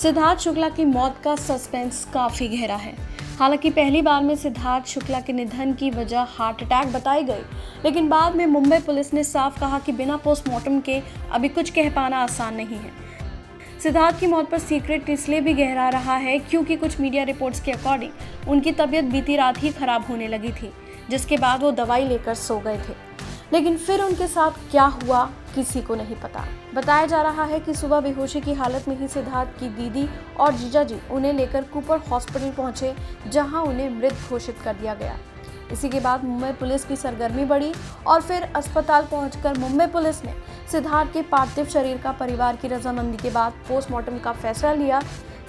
सिद्धार्थ शुक्ला की मौत का सस्पेंस काफी गहरा है। हालांकि पहली बार में सिद्धार्थ शुक्ला के निधन की वजह हार्ट अटैक बताई गई, लेकिन बाद में मुंबई पुलिस ने साफ कहा कि बिना पोस्टमार्टम के अभी कुछ कह पाना आसान नहीं है। सिद्धार्थ की मौत पर सीक्रेट इसलिए भी गहरा रहा है क्योंकि कुछ मीडिया रिपोर्ट्स के अकॉर्डिंग उनकी तबीयत बीती रात ही खराब होने लगी थी, जिसके बाद वो दवाई लेकर सो गए थे। लेकिन फिर उनके साथ क्या हुआ किसी को नहीं पता। बताया जा रहा है कि सुबह बेहोशी की हालत में ही सिद्धार्थ की दीदी और जीजाजी उन्हें लेकर कूपर हॉस्पिटल पहुंचे, जहां उन्हें मृत घोषित कर दिया गया। इसी के बाद मुंबई पुलिस की सरगर्मी बढ़ी और फिर अस्पताल पहुंचकर मुंबई पुलिस ने सिद्धार्थ के पार्थिव शरीर का परिवार की रजामंदी के बाद पोस्टमार्टम का फैसला लिया,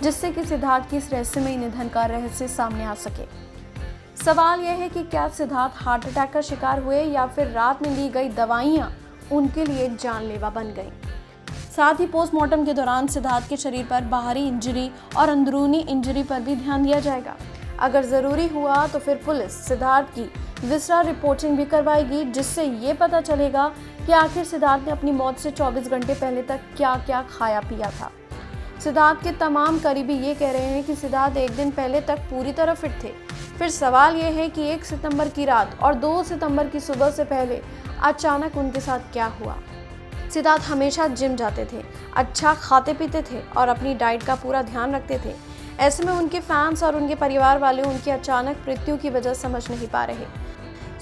जिससे कि सिद्धार्थ की इस रहस्यमयी निधन का रहस्य सामने आ सके। सवाल यह है कि क्या सिद्धार्थ हार्ट अटैक का शिकार हुए या फिर रात में ली गई दवाइयां उनके लिए जानलेवा बन गईं। साथ ही पोस्टमार्टम के दौरान सिद्धार्थ के शरीर पर बाहरी इंजरी और अंदरूनी इंजरी पर भी ध्यान दिया जाएगा। अगर जरूरी हुआ तो फिर पुलिस सिद्धार्थ की विसरा रिपोर्टिंग भी करवाएगी, जिससे ये पता चलेगा कि आखिर सिद्धार्थ ने अपनी मौत से 24 घंटे पहले तक क्या क्या खाया पिया था। सिद्धार्थ के तमाम करीबी ये कह रहे हैं कि सिद्धार्थ एक दिन पहले तक पूरी तरह फिट थे। फिर सवाल ये है कि 1 सितंबर की रात और 2 सितंबर की सुबह से पहले अचानक उनके साथ क्या हुआ। सिद्धार्थ हमेशा जिम जाते थे, अच्छा खाते पीते थे और अपनी डाइट का पूरा ध्यान रखते थे। ऐसे में उनके फैंस और उनके परिवार वाले उनकी अचानक मृत्यु की वजह समझ नहीं पा रहे।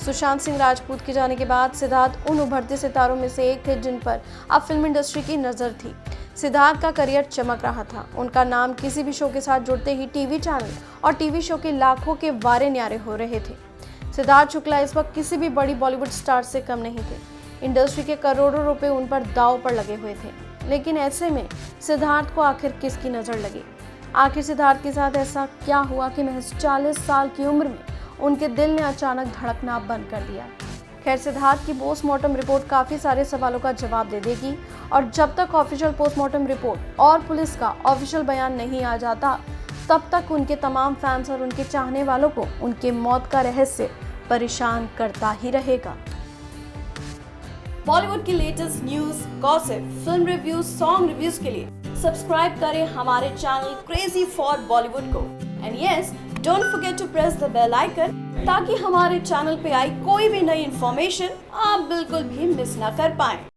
सुशांत सिंह राजपूत के जाने के बाद सिद्धार्थ उन उभरते सितारों में से एक थे जिन पर अब फिल्म इंडस्ट्री की नज़र थी। सिद्धार्थ का करियर चमक रहा था। उनका नाम किसी भी शो के साथ जुड़ते ही टीवी चैनल और टीवी शो के लाखों के वारे न्यारे हो रहे थे। सिद्धार्थ शुक्ला इस वक्त किसी भी बड़ी बॉलीवुड स्टार से कम नहीं थे। इंडस्ट्री के करोड़ों रुपए उन पर दांव पर लगे हुए थे। लेकिन ऐसे में सिद्धार्थ को आखिर किसकी नज़र लगी? आखिर सिद्धार्थ के साथ ऐसा क्या हुआ कि महज 40 साल की उम्र में उनके दिल ने अचानक धड़कना बंद कर दिया? खैर, सिद्धार्थ की पोस्टमार्टम रिपोर्ट काफ़ी सारे सवालों का जवाब दे देगी और जब तक ऑफिशियल पोस्टमार्टम रिपोर्ट और पुलिस का ऑफिशियल बयान नहीं आ जाता, तब तक उनके तमाम फैंस और उनके चाहने वालों को उनके मौत का रहस्य परेशान करता ही रहेगा। बॉलीवुड की latest news, gossip, film reviews, song reviews के लिए सब्सक्राइब करें हमारे चैनल क्रेजी फॉर बॉलीवुड को। And yes, don't forget to press the bell icon ताकि हमारे चैनल पे आई कोई भी नई इन्फॉर्मेशन आप बिल्कुल भी मिस ना कर पाएं।